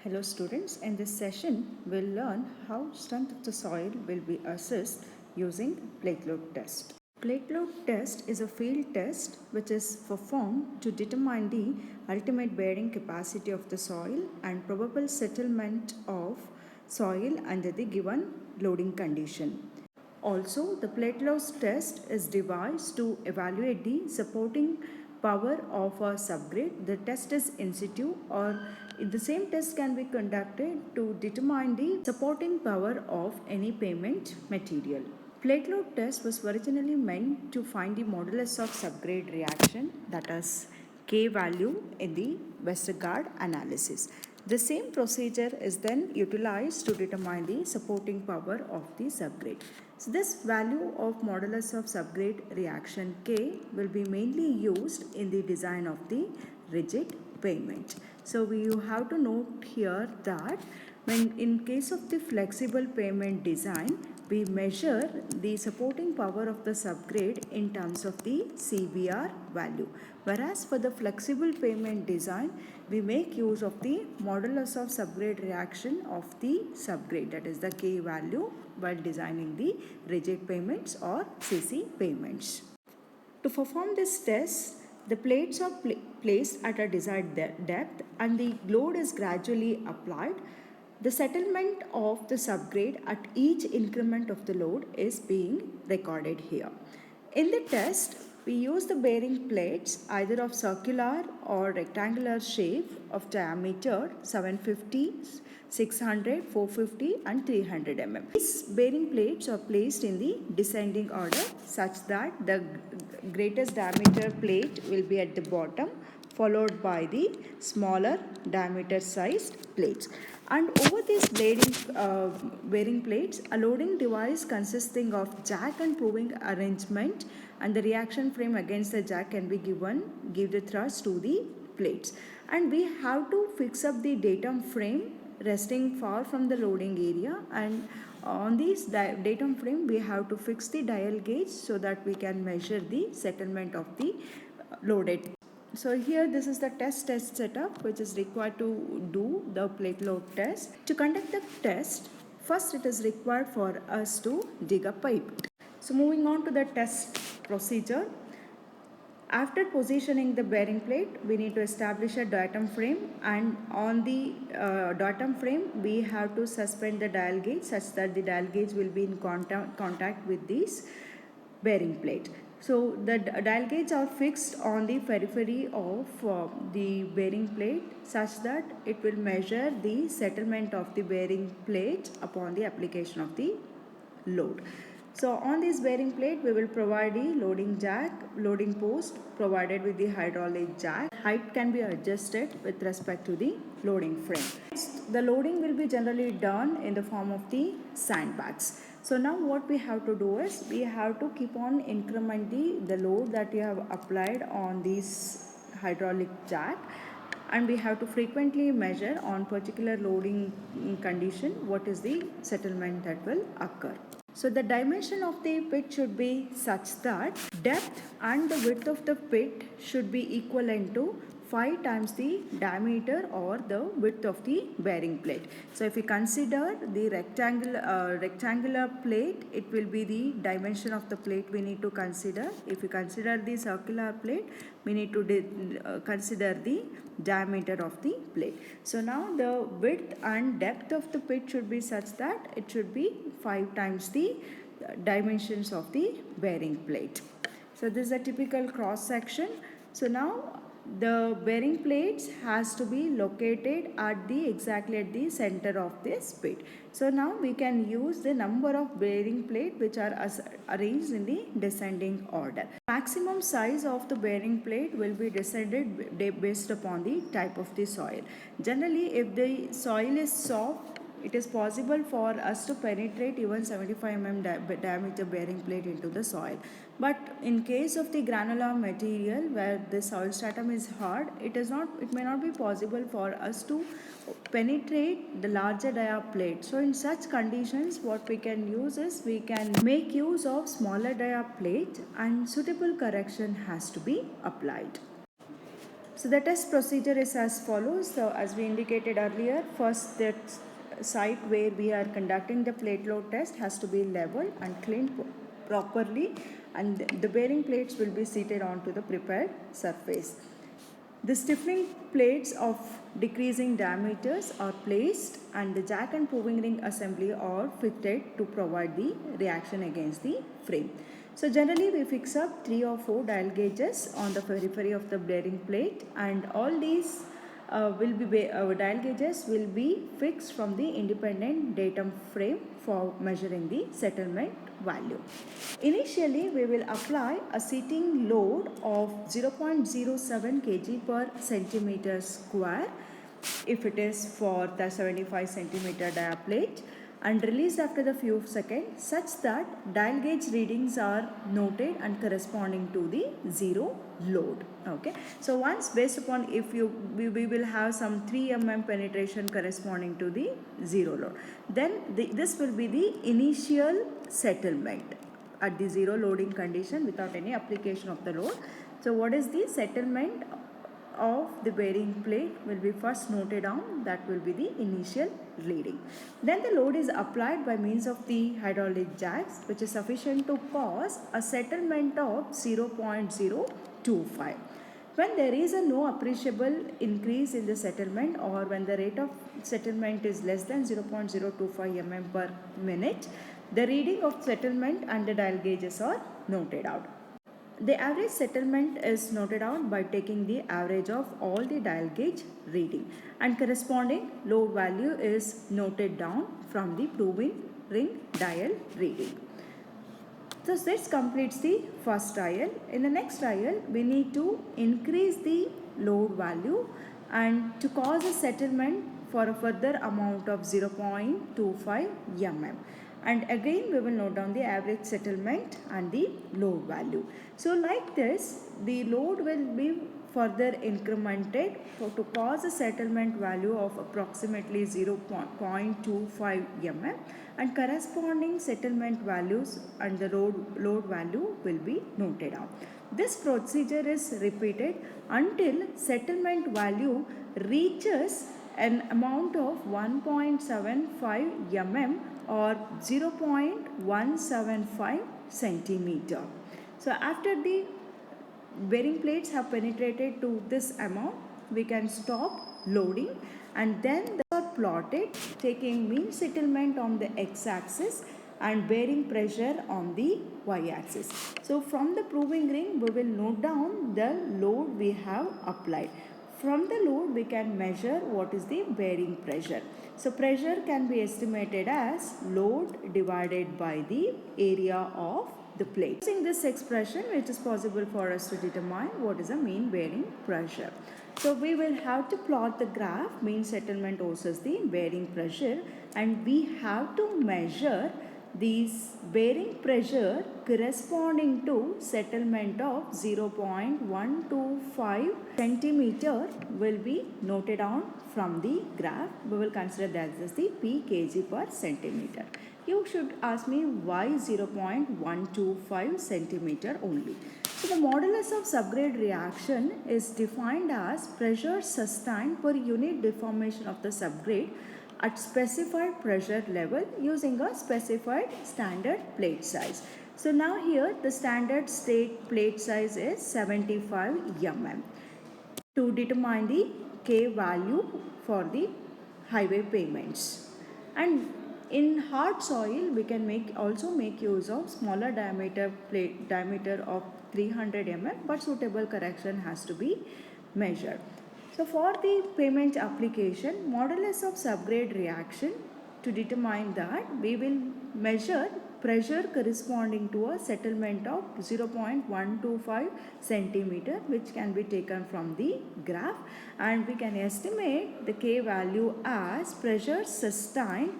Hello students, in this session we'll learn how strength of the soil will be assessed using plate load test. Plate load test is a field test which is performed to determine the ultimate bearing capacity of the soil and probable settlement of soil under the given loading condition. Also, the plate load test is devised to evaluate the supporting power of a subgrade. The test is in situ, or the same test can be conducted to determine the supporting power of any pavement material. Plate load test was originally meant to find the modulus of subgrade reaction, that is K value, in the Westergaard analysis. The same procedure is then utilized to determine the supporting power of the subgrade. So this value of modulus of subgrade reaction K will be mainly used in the design of the rigid pavement. So you have to note here that when in case of the flexible pavement design, we measure the supporting power of the subgrade in terms of the CBR value. Whereas for the flexible pavement design, we make use of the modulus of subgrade reaction of the subgrade, that is the K value, while designing the rigid pavements or CC pavements. To perform this test, the plates are placed at a desired depth and the load is gradually applied. The settlement of the subgrade at each increment of the load is being recorded here. In the test, we use the bearing plates either of circular or rectangular shape of diameter 750, 600, 450 and 300 mm. These bearing plates are placed in the descending order such that the greatest diameter plate will be at the bottom, followed by the smaller diameter sized plates. And over these bearing plates, a loading device consisting of jack and proving arrangement and the reaction frame against the jack can be give the thrust to the plates. And we have to fix up the datum frame resting far from the loading area, and on this datum frame we have to fix the dial gauge so that we can measure the settlement of the loaded. So here this is the test setup which is required to do the plate load test. To conduct the test, first it is required for us to dig a pipe. So moving on to the test procedure. After positioning the bearing plate, we need to establish a datum frame, and on the datum frame we have to suspend the dial gauge such that the dial gauge will be in contact with this bearing plate. So the dial gauge are fixed on the periphery of the bearing plate such that it will measure the settlement of the bearing plate upon the application of the load. So on this bearing plate we will provide the loading jack, loading post provided with the hydraulic jack. Height can be adjusted with respect to the loading frame. Next, the loading will be generally done in the form of the sandbags. So now what we have to do is we have to keep on incrementing the load that we have applied on this hydraulic jack, and we have to frequently measure on particular loading condition what is the settlement that will occur. So the dimension of the pit should be such that depth and the width of the pit should be equivalent to 5 times the diameter or the width of the bearing plate. So if we consider the rectangular plate, it will be the dimension of the plate we need to consider. If we consider the circular plate, we need to consider the diameter of the plate. So now the width and depth of the pit should be such that it should be 5 times the dimensions of the bearing plate. So this is a typical cross section. So now the bearing plates has to be located at exactly at the center of this pit. So now we can use the number of bearing plate which are arranged in the descending order. Maximum size of the bearing plate will be decided based upon the type of the soil. Generally, if the soil is soft, it is possible for us to penetrate even 75 mm diameter bearing plate into the soil. But in case of the granular material where the soil stratum is hard, it may not be possible for us to penetrate the larger dia plate. So in such conditions, what we can use is we can make use of smaller dia plate and suitable correction has to be applied. So the test procedure is as follows. So as we indicated earlier, first the site where we are conducting the plate load test has to be leveled and cleaned properly, and the bearing plates will be seated onto the prepared surface. The stiffening plates of decreasing diameters are placed and the jack and proving ring assembly are fitted to provide the reaction against the frame. So generally we fix up 3 or 4 dial gauges on the periphery of the bearing plate, and all these dial gauges will be fixed from the independent datum frame for measuring the settlement value. Initially, we will apply a seating load of 0.07 kg per centimeter square if it is for the 75 centimeter dia plate, and released after the few seconds such that dial gauge readings are noted and corresponding to the zero load. Okay, so once based upon if we will have some 3 mm penetration corresponding to the zero load, then this will be the initial settlement at the zero loading condition without any application of the load. So what is the settlement of the bearing plate will be first noted down. That will be the initial reading. Then the load is applied by means of the hydraulic jacks, which is sufficient to cause a settlement of 0.025. When there is a no appreciable increase in the settlement, or when the rate of settlement is less than 0.025 mm per minute, the reading of settlement and the dial gauges are noted out. The average settlement is noted out by taking the average of all the dial gauge reading, and corresponding load value is noted down from the proving ring dial reading. So this completes the first trial. In the next trial, we need to increase the load value and to cause a settlement for a further amount of 0.25 mm. And again we will note down the average settlement and the load value. So like this, the load will be further incremented to cause a settlement value of approximately 0.25 mm, and corresponding settlement values and the load value will be noted out. This procedure is repeated until settlement value reaches an amount of 1.75 mm or 0.175 centimeter. So after the bearing plates have penetrated to this amount, we can stop loading, and then they are plotted taking mean settlement on the x-axis and bearing pressure on the y-axis. So from the proving ring we will note down the load we have applied. From the load we can measure what is the bearing pressure. So pressure can be estimated as load divided by the area of the plate. Using this expression, it is possible for us to determine what is the mean bearing pressure. So we will have to plot the graph mean settlement versus the bearing pressure, and we have to measure these bearing pressure corresponding to settlement of 0.125 centimeter will be noted down from the graph. We will consider that as the P kg per centimeter. You should ask me why 0.125 centimeter only. So the modulus of subgrade reaction is defined as pressure sustained per unit deformation of the subgrade at specified pressure level using a specified standard plate size. So now here the standard state plate size is 75 mm. To determine the K value for the highway pavements. And in hard soil we can also make use of smaller diameter of 300 mm, but suitable correction has to be measured. So for the pavement application, modulus of subgrade reaction, to determine that we will measure pressure corresponding to a settlement of 0.125 centimeter, which can be taken from the graph, and we can estimate the K value as pressure sustained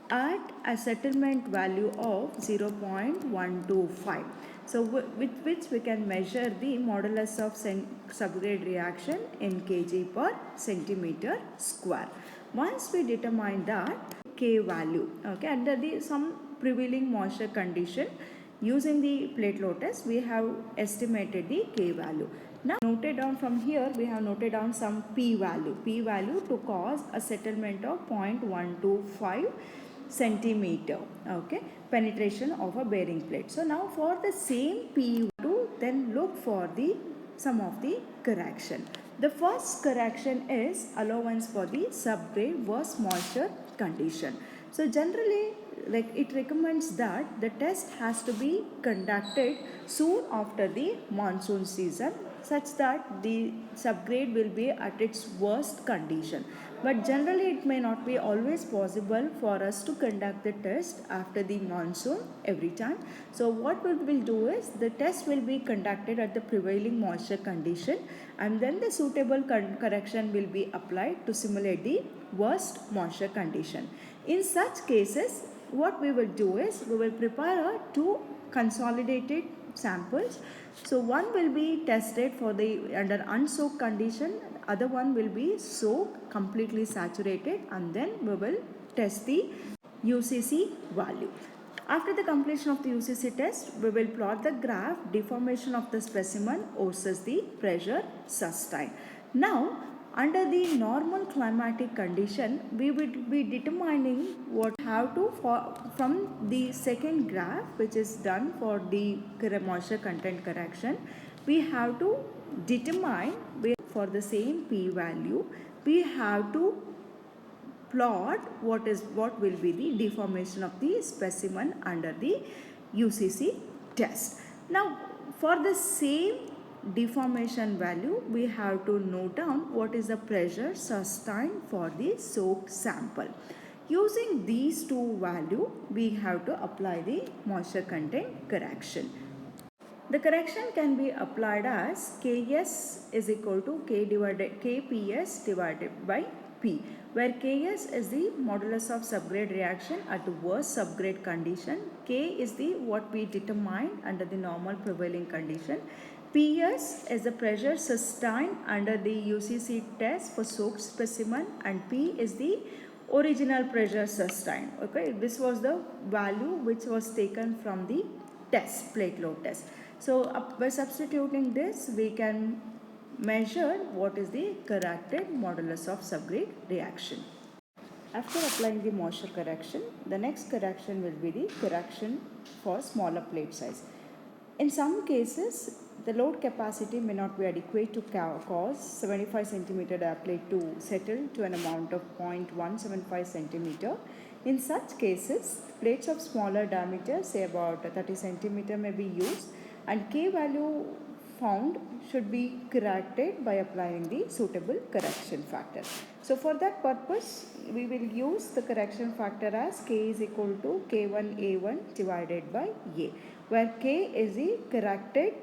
at a settlement value of 0.125. So with which we can measure the modulus of subgrade reaction in kg per centimeter square. Once we determine that K value, okay, under some prevailing moisture condition, using the plate load test we have estimated the K value. Now noted down from here, we have noted down some p value to cause a settlement of 0.125 centimeter, okay, penetration of a bearing plate. So now for the same p value, then look for the some of the correction. The first correction is allowance for the subgrade worst moisture condition. So generally, like, it recommends that the test has to be conducted soon after the monsoon season, such that the subgrade will be at its worst condition. But generally it may not be always possible for us to conduct the test after the monsoon every time. So what we will do is, the test will be conducted at the prevailing moisture condition, and then the suitable correction will be applied to simulate the worst moisture condition. In such cases, what we will do is, we will prepare two consolidated samples. So one will be tested for the under unsoaked condition, other one will be soaked, completely saturated, and then we will test the UCC value. After the completion of the UCC test, we will plot the graph deformation of the specimen versus the pressure sustained. Now, under the normal climatic condition, we would be determining what have to from the second graph, which is done for the moisture content correction. We have to determine for the same p value, we have to plot what will be the deformation of the specimen under the UCC test. Now for the same deformation value, we have to note down what is the pressure sustained for the soaked sample. Using these two values, we have to apply the moisture content correction. The correction can be applied as Ks is equal to Kps divided by P, where Ks is the modulus of subgrade reaction at worst subgrade condition. K is the what we determined under the normal prevailing condition. Ps is the pressure sustained under the UCC test for soaked specimen, and P is the original pressure sustained. Okay, this was the value which was taken from the test, plate load test. So by substituting this, we can measure what is the corrected modulus of subgrade reaction. After applying the moisture correction, the next correction will be the correction for smaller plate size. In some cases, the load capacity may not be adequate to cause 75 cm diaplate plate to settle to an amount of 0.175 cm. In such cases, plates of smaller diameter, say about 30 cm, may be used, and K value found should be corrected by applying the suitable correction factor. So for that purpose, we will use the correction factor as K is equal to K1A1 divided by A, where K is the corrected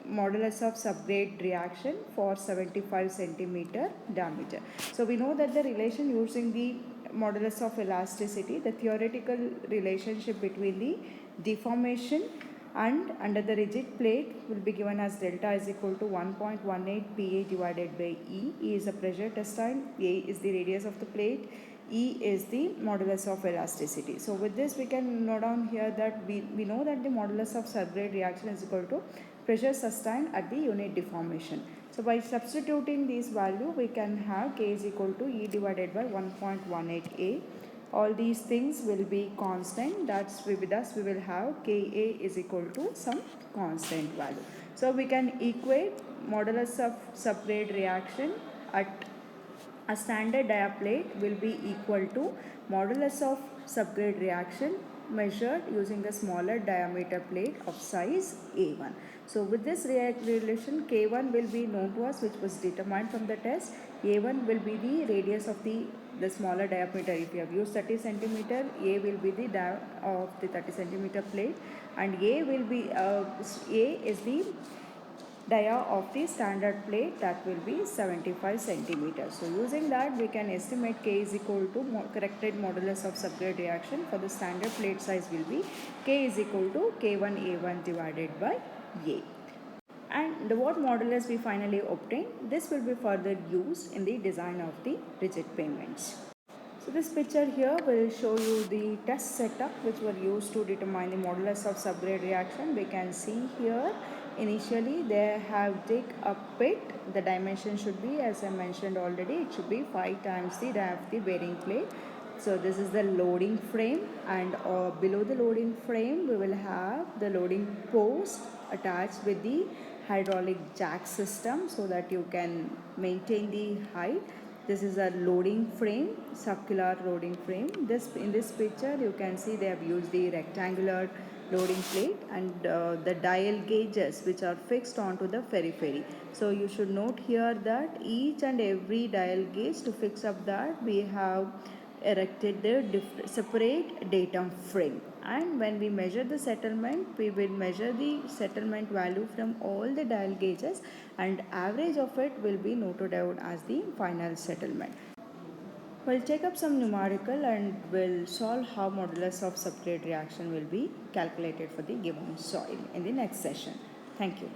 modulus of subgrade reaction for 75 centimeter diameter. So we know that the relation using the modulus of elasticity, the theoretical relationship between the deformation and under the rigid plate will be given as delta is equal to 1.18 Pa divided by E. E is the pressure tensile, A is the radius of the plate, E is the modulus of elasticity. So with this we can note down here that we know that the modulus of subgrade reaction is equal to pressure sustained at the unit deformation. So by substituting these value, we can have K is equal to E divided by 1.18 A. All these things will be constant. Thus we will have Ka is equal to some constant value. So we can equate modulus of subgrade reaction at a standard diaplate will be equal to modulus of subgrade reaction measured using a smaller diameter plate of size A1. So with this relation, K1 will be known to us, which was determined from the test. A1 will be the radius of the smaller diameter. If you have used 30 centimeter, A will be the diameter of the 30 centimeter plate, and A will be A is the dia of the standard plate, that will be 75 centimeters. So using that, we can estimate K is equal to corrected modulus of subgrade reaction for the standard plate size will be K is equal to K1A1 divided by A. And what modulus we finally obtain, this will be further used in the design of the rigid payments. So this picture here will show you the test setup which were used to determine the modulus of subgrade reaction. We can see here initially they have dig a pit. The dimension should be, as I mentioned already, it should be 5 times the diameter of the bearing plate. So this is the loading frame, and below the loading frame we will have the loading post attached with the hydraulic jack system so that you can maintain the height. This is a loading frame, circular loading frame. In this picture you can see they have used the rectangular loading plate and the dial gauges which are fixed onto the periphery. So you should note here that each and every dial gauge, to fix up that we have erected the separate datum frame, and when we measure the settlement we will measure the settlement value from all the dial gauges, and average of it will be noted out as the final settlement. We'll take up some numerical and we'll solve how modulus of substrate reaction will be calculated for the given soil in the next session. Thank you.